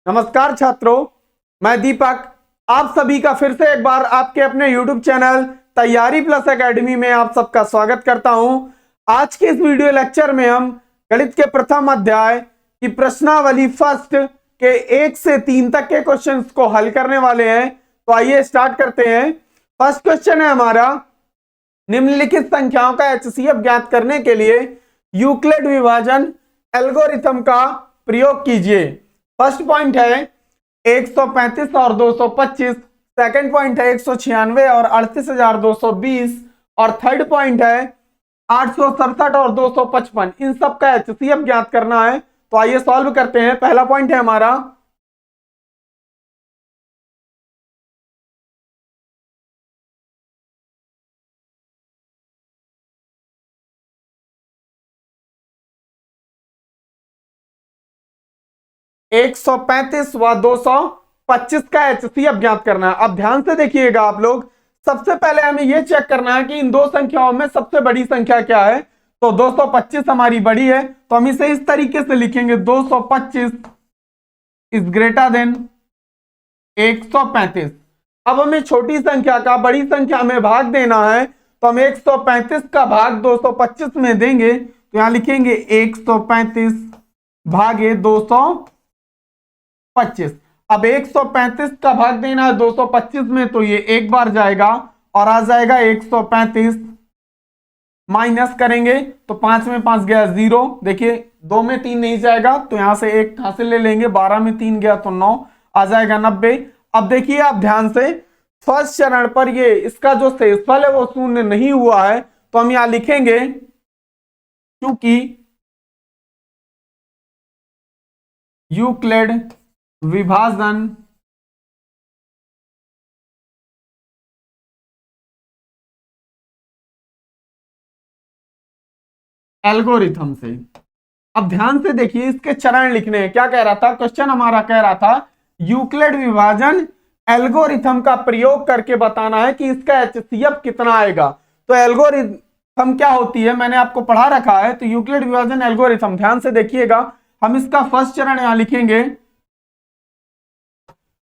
नमस्कार छात्रों, मैं दीपक आप सभी का फिर से एक बार आपके अपने YouTube चैनल तैयारी प्लस एकेडमी में आप सबका स्वागत करता हूं। आज के इस वीडियो लेक्चर में हम गणित के प्रथम अध्याय की प्रश्नावली फर्स्ट के 1 से 3 तक के क्वेश्चंस को हल करने वाले हैं। तो आइए स्टार्ट करते हैं। फर्स्ट क्वेश्चन है हमारा, निम्नलिखित संख्याओं का HCF ज्ञात करने के लिए यूक्लिड विभाजन एल्गोरिथम का प्रयोग कीजिए। फर्स्ट पॉइंट है 135 और 225, सेकंड पॉइंट है 196 और 38,220 और थर्ड पॉइंट है 867 और 255। इन सब का HCF ज्ञात करना है। तो आइए सॉल्व करते हैं। पहला पॉइंट है हमारा 135 व 225 का HCF ज्ञात करना है। अब ध्यान से देखिएगा आप लोग, सबसे पहले हमें यह चेक करना है कि इन दो संख्याओं में सबसे बड़ी संख्या क्या है। तो 225 हमारी बड़ी है, तो हम इसे इस तरीके से लिखेंगे, 225 इज ग्रेटर देन 135। अब हमें छोटी संख्या का बड़ी संख्या में भाग देना है, तो हम 135 का भाग 225 में देंगे। तो यहां लिखेंगे 135 भागे 225। अब 135 का भाग देना है 225 में, तो ये एक बार जाएगा और आ जाएगा 135। माइनस करेंगे तो 5 में 5 गया 0। देखिए 2 में 3 नहीं जाएगा, तो यहां से 1 हासिल ले लेंगे। 12 में 3 गया तो 9, आ जाएगा 90। अब देखिए आप ध्यान से, फर्स्ट चरण पर ये इसका जो शेषफल है वो शून्य नहीं हुआ है, तो हम यहां लिखेंगे क्योंकि यूक्लिड विभाजन एल्गोरिथम से। अब ध्यान से देखिए, इसके चरण लिखने हैं। क्या कह रहा था क्वेश्चन हमारा? कह रहा था यूक्लिड विभाजन एल्गोरिथम का प्रयोग करके बताना है कि इसका HCF कितना आएगा। तो एल्गोरिथम क्या होती है मैंने आपको पढ़ा रखा है। तो यूक्लिड विभाजन एल्गोरिथम, ध्यान से देखिएगा, हम इसका फर्स्ट चरण यहां लिखेंगे।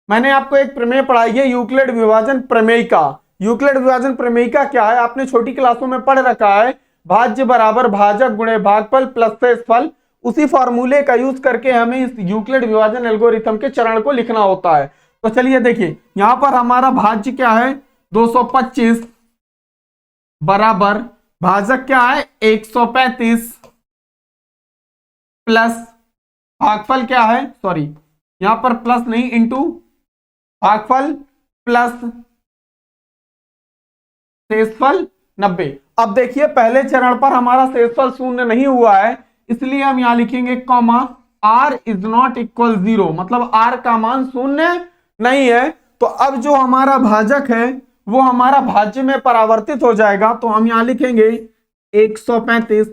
मैंने आपको एक प्रमेय पढ़ाई है, यूक्लिड विभाजन प्रमेयिका। यूक्लिड विभाजन प्रमेयिका क्या है? आपने छोटी क्लासों में पढ़ रखा है, भाज्य बराबर भाजक गुणे भागफल प्लस शेषफल। उसी फॉर्मूले का यूज करके हमें इस यूक्लिड विभाजन एल्गोरिथम के चरण को लिखना होता है। तो चलिए देखिए, यहां पर हमारा भाज्य क्या है? 225 बराबर भाजक क्या है? 135 प्लस भागफल क्या है? सॉरी, यहां पर प्लस नहीं, इंटू भागफल प्लस शेषफल 90। अब देखिए पहले चरण पर हमारा शेषफल शून्य नहीं हुआ है, इसलिए हम यहां लिखेंगे comma r is not equal 0, मतलब r का मान शून्य नहीं है। तो अब जो हमारा भाजक है वो हमारा भाज्य में परावर्तित हो जाएगा। तो हम यहां लिखेंगे 135।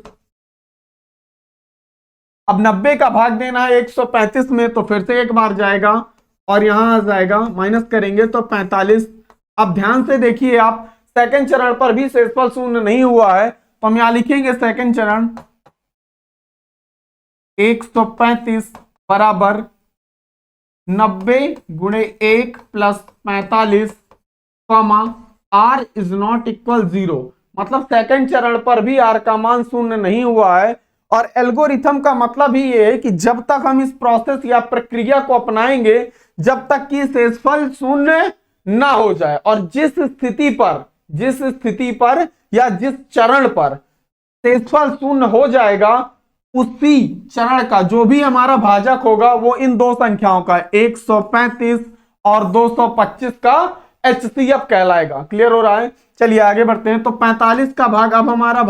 अब 90 का भाग देना है 135 में, तो फिर से एक बार जाएगा और यहां आ जाएगा, माइनस करेंगे तो 45। अब ध्यान से देखिए आप, सेकंड चरण पर भी शेषफल शून्य नहीं हुआ है, तो हम यहां लिखेंगे सेकंड चरण 135 बराबर 90 गुणे 1 plus 45 comma r is not equal 0, मतलब सेकंड चरण पर भी r का मान शून्य नहीं हुआ है। और एल्गोरिथम का मतलब ही ये है कि जब तक हम इस प्रोसेस या प्रक्रिया को अपनाएंगे, जब तक कि शेषफल शून्य ना हो जाए, और जिस स्थिति पर या जिस चरण पर शेषफल शून्य हो जाएगा, उसी चरण का जो भी हमारा भाजक होगा वो इन दो संख्याओं का 135 और 225 का HCF कहलाएगा। क्लियर हो रहा है? चलिए आगे बढ़ते हैं। तो 45 का भाग, अब हमारा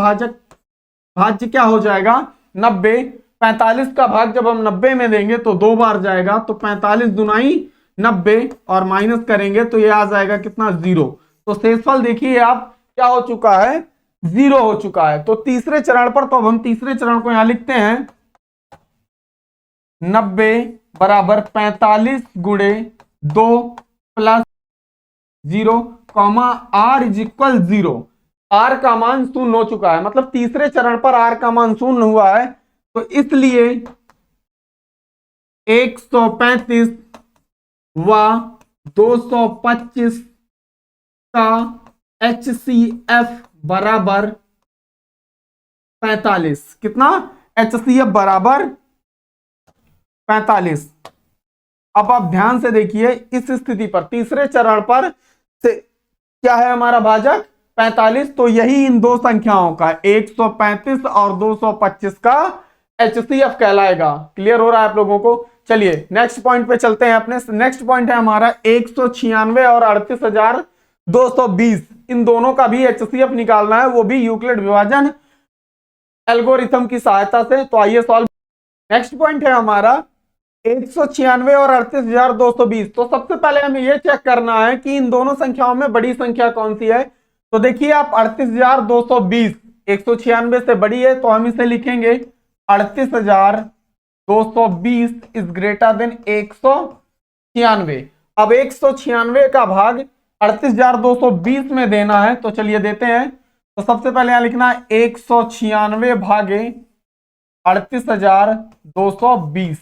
भाज्य क्या हो जाएगा? 90। 45 का भाग जब हम 90 में देंगे तो 2 बार जाएगा, तो 45 दुनाई 90 और माइनस करेंगे तो ये आ जाएगा कितना? 0। तो शेषफल देखिए आप क्या हो चुका है? 0 हो चुका है। तो तीसरे चरण पर, तो अब हम तीसरे चरण को यहां लिखते हैं 90 बराबर 45 गुणे 2 plus 0 comma r is equal 0। r का मान शून्य हो चुका है, मतलब तीसरे चरण पर r का मान शून्य हुआ है, तो इसलिए 135 व 225 का HCF बराबर 45। कितना? HCF बराबर 45। अब आप ध्यान से देखिए, इस स्थिति पर तीसरे चरण पर से क्या है हमारा भाजक 45, तो यही इन दो संख्याओं का 135 और 225 का HCF कहलाएगा। क्लियर हो रहा है आप लोगों को? चलिए नेक्स्ट पॉइंट पे चलते हैं अपने। नेक्स्ट पॉइंट है हमारा 196 और 38,220, इन दोनों का भी HCF निकालना है, वो भी यूक्लिड विभाजन एल्गोरिथम की सहायता से। तो आइए सॉल्व। नेक्स्ट पॉइंट है हमारा 196 और 38,220। तो सबसे पहले हमें यह चेक करना है कि इन दोनों संख्याओं में बड़ी संख्या कौन सी है। तो देखिए आप 38,220 196 से बड़ी है, तो हम इसे लिखेंगे 38,220 इज ग्रेटर देन 196। अब 196 का भाग 38,220 में देना है, तो चलिए देते हैं। तो सबसे पहले यहां लिखना है 196 भागे 38,220।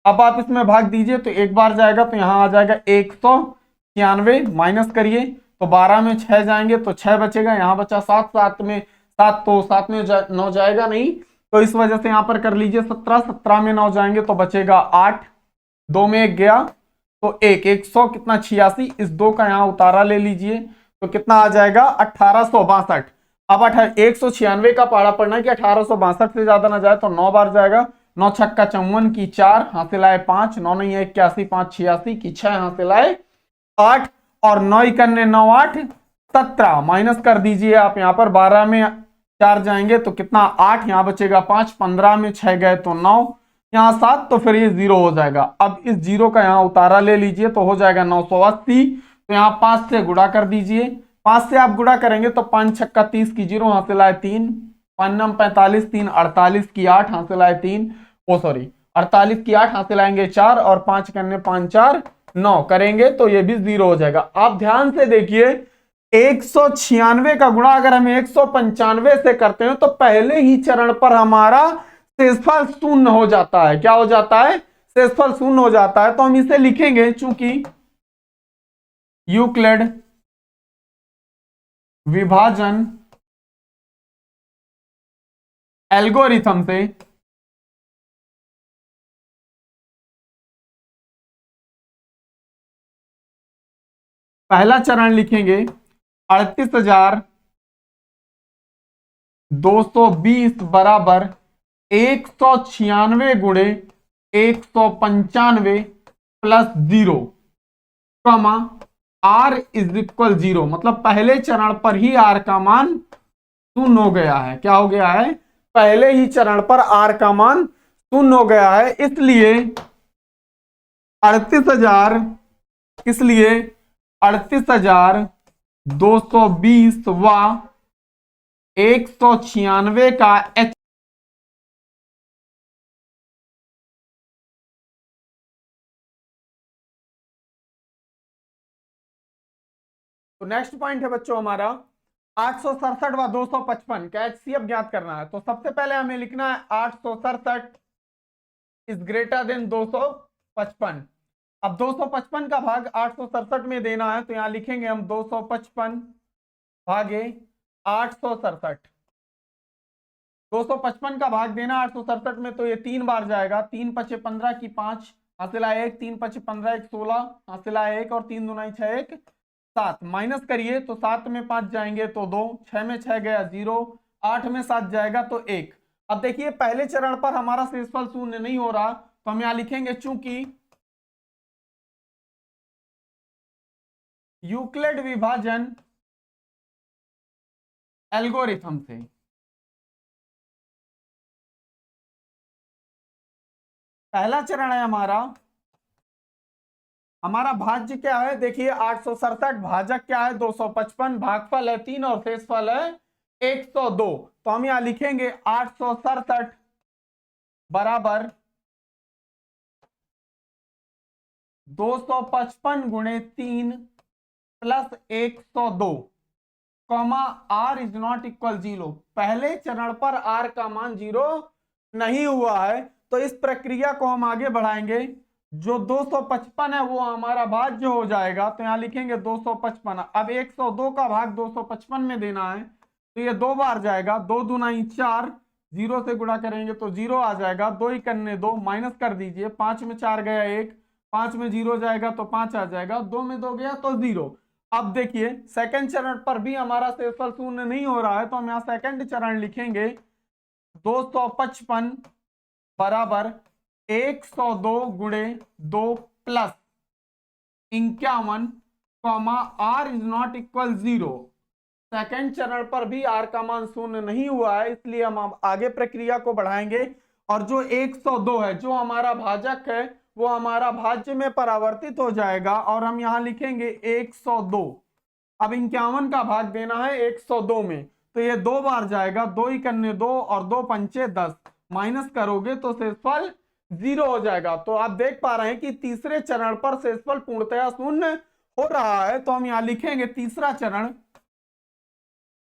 अब आप इसमें भाग दीजिए तो एक बार जाएगा, तो यहां आ जाएगा 196, माइनस करिए तो 12 में 6 जाएंगे तो 6 बचेगा, यहां बचा 7, 7 में 7, तो 7 में 9 जाएगा नहीं, तो इस वजह से यहां पर कर लीजिए 17, 17 में 9 जाएंगे तो बचेगा 8, 2 में 1 गया तो 100 कितना 86, इस 2 का यहां उतारा ले लीजिए तो कितना आ जाएगा 1862। अब 196 का पहाड़ा पड़ना है कि 1862 से ज्यादा ना जाए, तो 9 बार जाएगा, 9 छक्का 54 की 4 हासिल आए 5, 9 नहीं है 81, 5 86 की 6 हासिल आए 8, और 9 इकन्ने 9 8 17, माइनस कर दीजिए आप यहां पर, 12 में 4 जाएंगे तो कितना 8, यहां बचेगा 5, 15 में 6 गए तो 9, यहां 7, तो फिर ये 0 हो जाएगा। अब इस 0 का यहां उतारा ले लीजिए तो हो जाएगा 980, तो यहां 5 से गुणा कर दीजिए, 5 से आप गुणा करेंगे तो 5 छक्का 30 की 0 हासिल आए 3, 5 नम 45, 3 48 की 8 हासिल आए 3, 48 की 8 हासिल आएंगे 4, और 5 करने 5 4 9 करेंगे तो ये भी 0 हो जाएगा। आप ध्यान से देखिए 196 का गुणा अगर हम 195 से करते हैं तो पहले ही चरण पर हमारा शेषफल शून्य हो जाता है। क्या हो जाता है? शेषफल शून्य हो जाता है। तो हम इसे लिखेंगे, चूंकि यूक्लिड विभाजन एल्गोरिथम से पहला चरण लिखेंगे 38,220 बराबर 196 गुणे 195 प्लस 0, कमा R इज इक्वल 0। मतलब पहले चरण पर ही R का मान शून्य हो गया है। क्या हो गया है? पहले ही चरण पर R का मान शून्य हो गया है, इसलिए 38,220 व 196 का H तो नेक्स्ट पॉइंट है बच्चों हमारा 867 व 255 का HCF ज्ञात करना है। तो सबसे पहले हमें लिखना है 867 इज ग्रेटर देन 255। अब 255 का भाग 867 में देना है, तो यहां लिखेंगे हम 255 भागे 867। 255 का भाग देना 867 में, तो ये 3 बार जाएगा, 3 पचे 15 की 5 हासिल आए 1, 3 पचे 15 1 16 हासिल आए 1, और 3 दूना 6 1 7, माइनस करिए तो 7 में 5 जाएंगे तो 2, 6 में 6 गया 0, 8 में 7 जाएगा तो 1। अब देखिए पहले चरण पर हमारा शेषफल शून्य नहीं हो रहा, तो हम यहां लिखेंगे चूंकि यूक्लिड विभाजन एल्गोरिथम से पहला चरण है हमारा भाज्य क्या है? देखिए 867 भाजक क्या है? 255, भागफल है 3 और शेषफल है 102। तो हम यहां लिखेंगे 867 बराबर 255 गुणे 3 plus 102, comma R is not equal 0। पहले चरण पर R का मान 0 नहीं हुआ है, तो इस प्रक्रिया को हम आगे बढ़ाएंगे। जो 255 है वो हमारा भाज्य हो जाएगा, तो यहां लिखेंगे 255। अब 102 का भाग 255 में देना है, तो ये 2 बार जाएगा, 2 दूना 4, 0 से गुणा करेंगे तो 0 आ जाएगा, 2 ही करने 2, माइनस कर दीजिए, 5 में 4 गया 1, 5 में 0 जाएगा तो 5 आ जाएगा, 2 में 2 गया तो 0। अब देखिए सेकंड चरण पर भी हमारा शेषफल शून्य नहीं हो रहा है, तो हम यहाँ सेकंड चरण लिखेंगे 255 बराबर 102 गुणे 2 plus 51 comma r is not equal 0। Second चरण पर भी आर का मान शून्य नहीं हुआ है, इसलिए हम आगे प्रक्रिया को बढ़ाएंगे और जो 102 है जो हमारा भाजक है वो हमारा भाज्य में परावर्तित हो जाएगा और हम यहां लिखेंगे 102। अब 51 का भाग देना है 102 में, तो ये 2 बार जाएगा, 2 ही करने 2 और 2 पंचे 10, माइनस करोगे तो शेषफल 0 हो जाएगा। तो आप देख पा रहे हैं कि तीसरे चरण पर शेषफल पूर्णतया शून्य हो रहा है, तो हम यहां लिखेंगे तीसरा चरण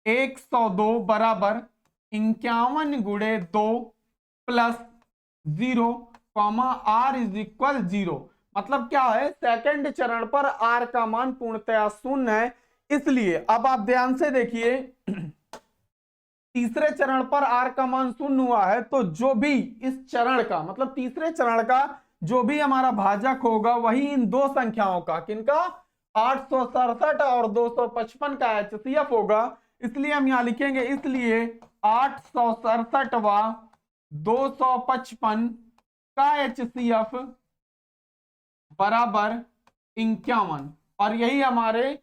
102 बराबर 51 गुणे 2 plus 0 comma r is equal 0। मतलब क्या है, सेकंड चरण पर आर का मान पूर्णतया शून्य है, इसलिए अब आप ध्यान से देखिए तीसरे चरण पर आर का मान शून्य हुआ है, तो जो भी इस चरण का मतलब तीसरे चरण का जो भी हमारा भाजक होगा वही इन दो संख्याओं का, किनका 867 और 255 का एचसीएफ होगा। इसलिए हम यहां लिखेंगे, इसलिए 867 व 255 का एचसीएफ बराबर 51, और यही हमारे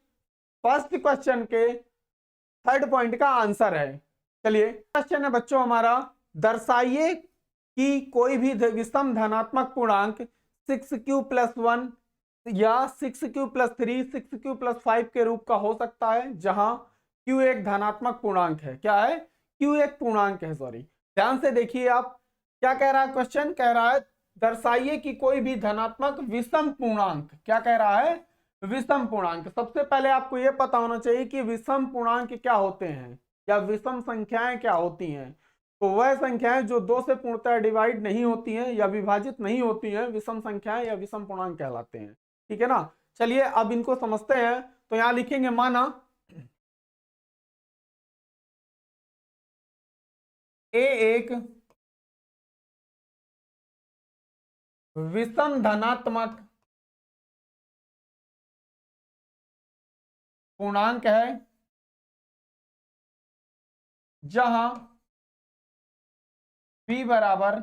फर्स्ट क्वेश्चन के थर्ड पॉइंट का आंसर है। चलिए क्वेश्चन है बच्चों हमारा, दर्शाइए कि कोई भी विषम धनात्मक पूर्णांक 6q+1 या 6q+3 6q+5 के रूप का हो सकता है, जहां q एक धनात्मक पूर्णांक है। क्या है, q एक पूर्णांक है, सॉरी। ध्यान से देखिए आप क्या कह रहा है, क्वेश्चन कह रहा है दर्शाइए कि कोई भी धनात्मक विषम पूर्णांक, क्या कह रहा है, विषम पूर्णांक। सबसे पहले आपको यह पता होना चाहिए कि विषम पूर्णांक क्या होते हैं या विषम संख्याएं क्या होती हैं। तो वह संख्याएं जो 2 से पूर्णतः डिवाइड नहीं होती हैं या विभाजित नहीं होती हैं, विषम संख्याएं या विषम पूर्णांक कहलाते हैं। ठीक है ना। चलिए अब इनको समझते हैं। तो यहां लिखेंगे, माना ए एक विषम धनात्मक पूर्णांक है जहां b बराबर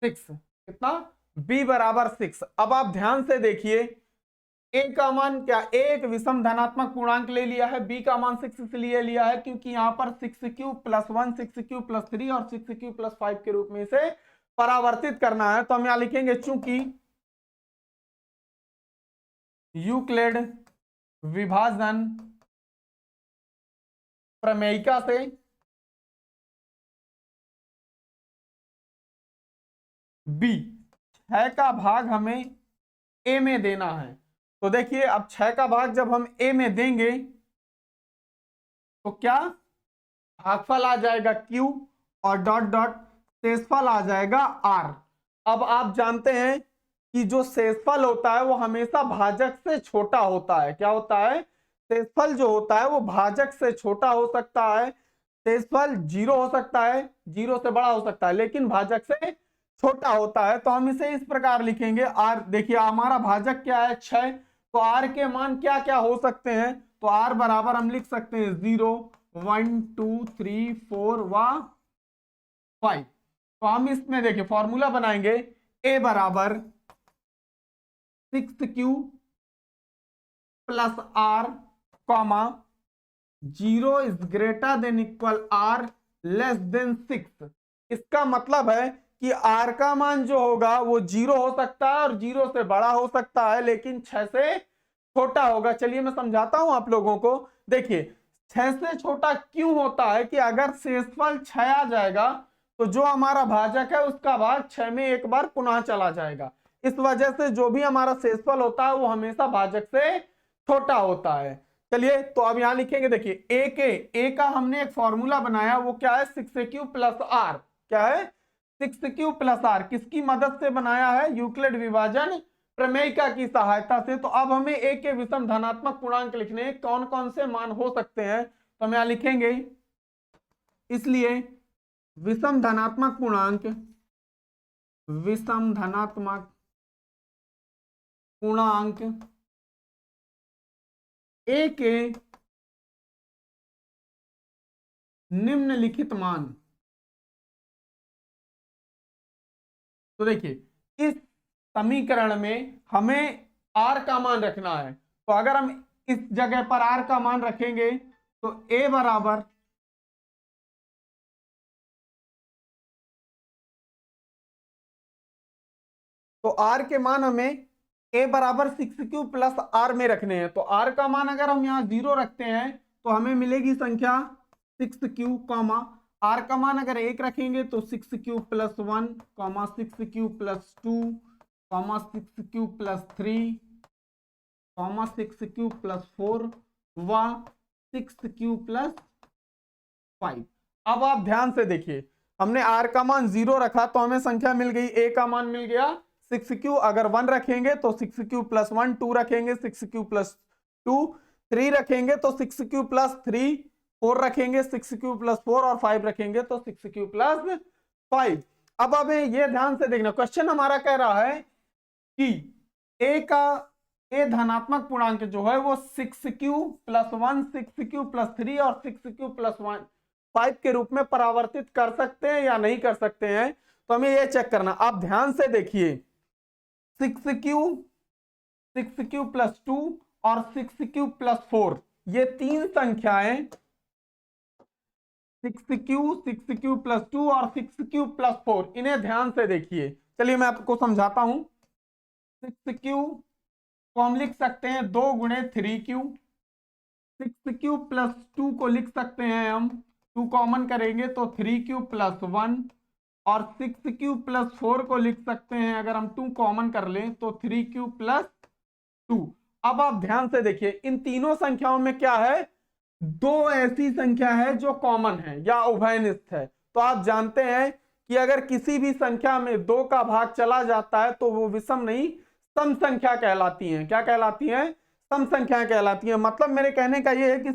6, कितना, b बराबर 6। अब आप ध्यान से देखिए, a का मान क्या, एक विषम धनात्मक पूर्णांक ले लिया है, b का मान 6 इसलिए लिया है क्योंकि यहां पर 6q+1 6q+3 और 6q+5 के रूप में इसे परावर्तित करना है। तो हम यहां लिखेंगे, चूंकि यूक्लिड विभाजन प्रमेयिका से b 6 का भाग हमें a में देना है। तो देखिए अब 6 का भाग जब हम a में देंगे तो क्या भागफल आ जाएगा q और डॉट डॉट शेषफल आ जाएगा r। अब आप जानते हैं कि जो शेषफल होता है वो हमेशा भाजक से छोटा होता है। क्या होता है, शेषफल जो होता है वो भाजक से छोटा हो सकता है। शेषफल 0 हो सकता है, 0 से बड़ा हो सकता है, लेकिन भाजक से छोटा होता है। तो हम इसे इस प्रकार लिखेंगे, r, देखिए हमारा भाजक क्या है 6, तो r के मान क्या क्या हो सकते हैं, तो r बराबर हम लिख सकते हैं 0 1 2 3 4 व 5। तो हम इसमें देखिए फॉर्मूला बनाएंगे, a बराबर 6q plus r comma 0 is greater than equal r less than 6। इसका मतलब है कि r का मान जो होगा वो 0 हो सकता है और 0 से बड़ा हो सकता है, लेकिन 6 से छोटा होगा। चलिए मैं समझाता हूं आप लोगों को। देखिए 6 से छोटा क्यों होता है कि अगर शेषफल 6 आ जाएगा तो जो हमारा भाजक है उसका भाग 6 में एक बार पुनः चला जाएगा। इस वजह से जो भी हमारा शेषफल होता है वो हमेशा भाजक से छोटा होता है। चलिए तो अब यहां लिखेंगे, देखिए ए का हमने एक फॉर्मूला बनाया, वो क्या है 6q प्लस r। क्या है, 6q प्लस आर किसकी मदद से बनाया है? यूक्लिड विभाजन प्रमेयिका की सहायता से। तो अब हमें ए के विषम धनात्मक पूर्णांक लिखने हैं, कौन कौन से मान हो सकते हैं, तो हम यहां लिखेंगे। इसलिए विषम धनात्मक पूर्णांक, विषम धनात्मक पूर्णांक ए के निम्नलिखित मान। तो देखिए इस समीकरण में हमें आर का मान रखना है, तो अगर हम इस जगह पर आर का मान रखेंगे तो ए बराबर तो आर के मान हमें ए बराबर 6q प्लस आर में रखने हैं। तो आर का मान अगर हम यहां 0 रखते हैं तो हमें मिलेगी संख्या 6q, आर का मान अगर 1 रखेंगे तो 6q plus 1, 6q plus 2, 6q plus 3, 6q plus 4 व 6q प्लस 5। अब आप ध्यान से देखिए, हमने आर का मान 0 रखा तो हमें संख्या मिल गई, ए का मान मिल गया 6q, अगर 1 रखेंगे तो 6q प्लस 1, 2 रखेंगे 6q प्लस 2, 3 रखेंगे तो 6q प्लस 3, 4 रखेंगे 6q प्लस 4 और 5 रखेंगे तो 6q प्लस 5। अब हमें यह ध्यान से देखना, क्वेश्चन हमारा कह रहा है कि ए धनात्मक पूर्णांक जो है वो 6q प्लस 1, 6q प्लस 3 और 6q प्लस 5 के रूप में परावर्तित कर सकते हैं या नहीं कर सकते हैं। तो हमें यह चेक करना। आप ध्यान से देखिए 6q प्लस 2 और 6q प्लस 4, ये तीन संख्याएं 6q प्लस 2 और 6q प्लस 4, इन्हें ध्यान से देखिए। चलिए मैं आपको समझाता हूं। 6q को हम लिख सकते हैं 2 गुणे 3q, 6q प्लस 2 को लिख सकते हैं हम 2 कॉमन करेंगे तो 3q प्लस 1, और 6q प्लस 4 को लिख सकते हैं अगर हम 2 कॉमन कर लें तो 3q प्लस 2। अब आप ध्यान से देखिए इन तीनों संख्याओं में क्या है, दो ऐसी संख्या है जो कॉमन है या उभयनिष्ठ है। तो आप जानते हैं कि अगर किसी भी संख्या में 2 का भाग चला जाता है तो वो विषम नहीं सम संख्या कहलाती है। क्या कहलाती है? सम संख्या कहलाती है। मतलब मेरे कहने का ये है कि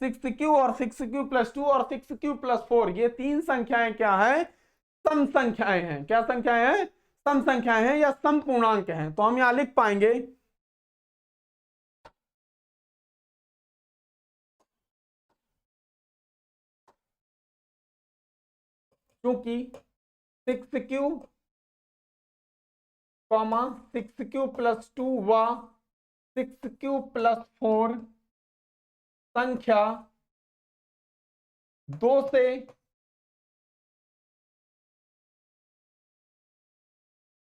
6q और 6q प्लस 2 और 6q प्लस 4, ये तीन संख्याएं क्या है? सम संख्याएं हैं। क्या संख्याएं हैं? सम संख्याएं हैं या सम पूर्णांक हैं। तो हम यहां लिख पाएंगे क्योंकि 6q 6q प्लस 2 व 6q प्लस 4 संख्या 2 से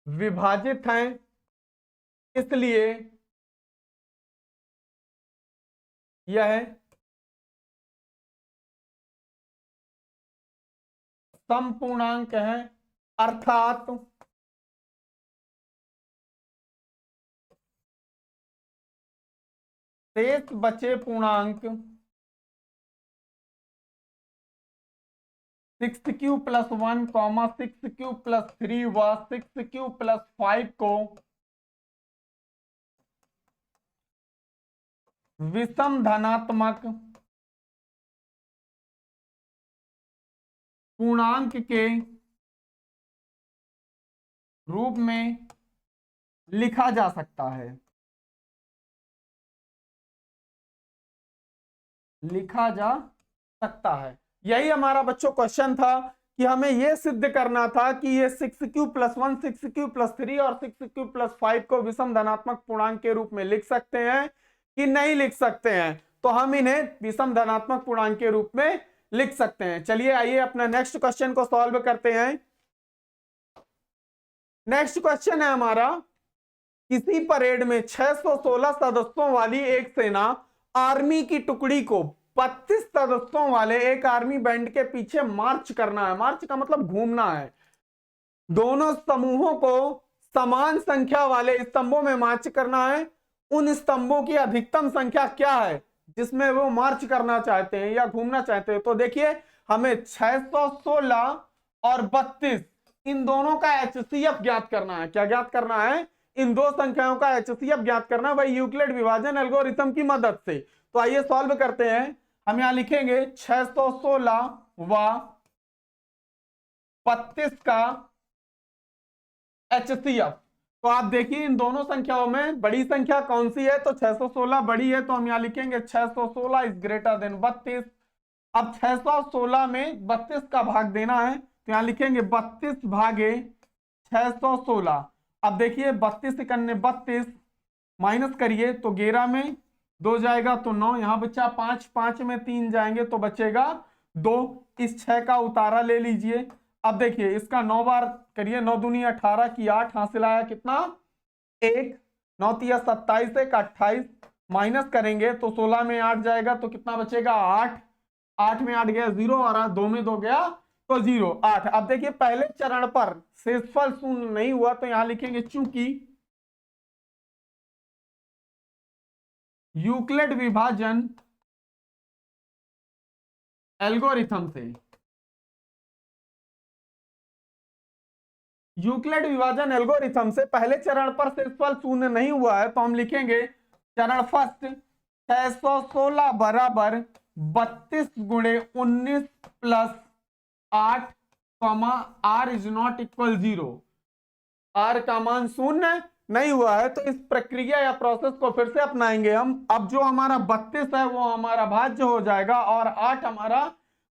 विभाजित हैं, इसलिए यह समपूर्णांक है। अर्थात शेष बचे पूर्णांक 6q प्लस 1, 6q प्लस 3 व 6q प्लस 5 को विषम धनात्मक पूर्णांक के रूप में लिखा जा सकता है। लिखा जा सकता है। यही हमारा बच्चों क्वेश्चन था कि हमें यह सिद्ध करना था कि ये 6q प्लस 1, 6q प्लस 3 और 6q प्लस 5 को विषम धनात्मक पूर्णांक के रूप में लिख सकते हैं कि नहीं लिख सकते हैं। तो हम इन्हें विषम धनात्मक पूर्णांक के रूप में लिख सकते हैं। चलिए आइए अपना नेक्स्ट क्वेश्चन को सॉल्व करते हैं। नेक्स्ट क्वेश्चन है हमारा, किसी परेड में 616 सदस्यों वाली एक सेना आर्मी की टुकड़ी को 32 सदस्यों वाले एक आर्मी बैंड के पीछे मार्च करना है। मार्च का मतलब घूमना है। दोनों समूहों को समान संख्या वाले स्तंभों में मार्च करना है। उन स्तंभों की अधिकतम संख्या क्या है जिसमें वो मार्च करना चाहते हैं या घूमना चाहते हैं। तो देखिए हमें 616 और 32, इन दोनों का एचसीएफ ज्ञात करना है। क्या ज्ञात करना है? इन दो संख्याओं का एचसीएफ ज्ञात करना है भाई यूक्लिड विभाजन एल्गोरिथम की मदद से। तो आइए सॉल्व करते हैं। हम यहां लिखेंगे 616 व 32 का एचसीएफ। तो आप देखिए इन दोनों संख्याओं में बड़ी संख्या कौन सी है? तो 616 बड़ी है, तो हम यहां लिखेंगे 616 इज ग्रेटर देन 32। अब 616 में 32 का भाग देना है, तो यहां लिखेंगे 32 भागे 616। अब देखिए 32 इकन्ने 32, माइनस करिए तो 11 में 2 जाएगा तो 9, यहां बचा 5, 5 में 3 जाएंगे तो बचेगा 2। इस 6 का उतारा ले लीजिए। अब देखिए इसका 9 बार करिए, 9 दूनी 18 की 8 हासिल आया कितना? 1। 9 तिया 27 एक 28, माइनस करेंगे तो 16 में 8 जाएगा तो कितना बचेगा? 8। 8 में 8 गया 0 और 2 में 2 गया तो 0, 8। अब देखिए पहले चरण पर शेषफल शून्य नहीं हुआ, तो यहां लिखेंगे चूंकि यूक्लिड विभाजन एल्गोरिथम से यूक्लिड विभाजन एल्गोरिथम से पहले चरण पर शेषफल शून्य नहीं हुआ है, तो हम लिखेंगे चरण फर्स्ट 616 बराबर 32 गुणे 19 plus 8 r is not equal 0। R का मान शून्य नहीं हुआ है, तो इस प्रक्रिया या प्रोसेस को फिर से अपनाएंगे हम। अब जो हमारा 32 है वो हमारा भाज्य हो जाएगा और 8 हमारा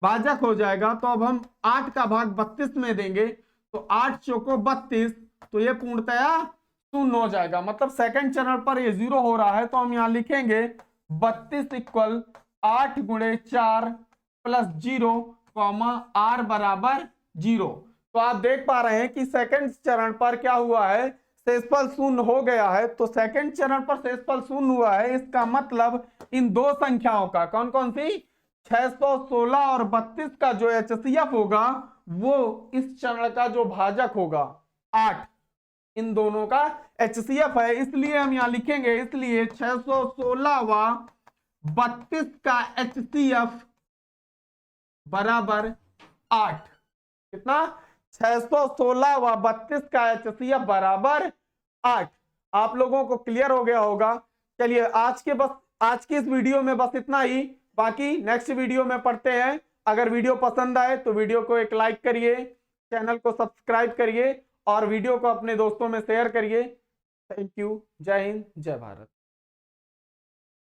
भाजक हो जाएगा। तो अब हम 8 का भाग 32 में देंगे, तो 8 चौको 32, तो ये पूर्णतया शून्य हो जाएगा। मतलब सेकंड चरण पर ये 0 हो रहा है, तो हम यहां लिखेंगे 32 इक्वल 8 गुणे 4 प्लस 0 आर बराबर 0। तो आप देख पा रहे हैं कि सेकंड चरण पर क्या हुआ है? शेषफल शून्य हो गया है। तो सेकंड चरण पर शेषफल शून्य हुआ है, इसका मतलब इन दो संख्याओं का, कौन कौन सी? 616 और 32 का जो एचसीएफ होगा वो इस चरण का जो भाजक होगा 8, इन दोनों का एचसीएफ है। इसलिए हम यहां लिखेंगे, इसलिए 616 व 32 का एचसीएफ बराबर 8। कितना? 616 व 32 का एचसीएफ बराबर 8। आप लोगों को क्लियर हो गया होगा। चलिए आज की इस वीडियो में बस इतना ही, बाकी नेक्स्ट वीडियो में पढ़ते हैं। अगर वीडियो पसंद आए तो वीडियो को एक लाइक करिए, चैनल को सब्सक्राइब करिए और वीडियो को अपने दोस्तों में शेयर करिए। Thank you. जय हिंद, जय भारत।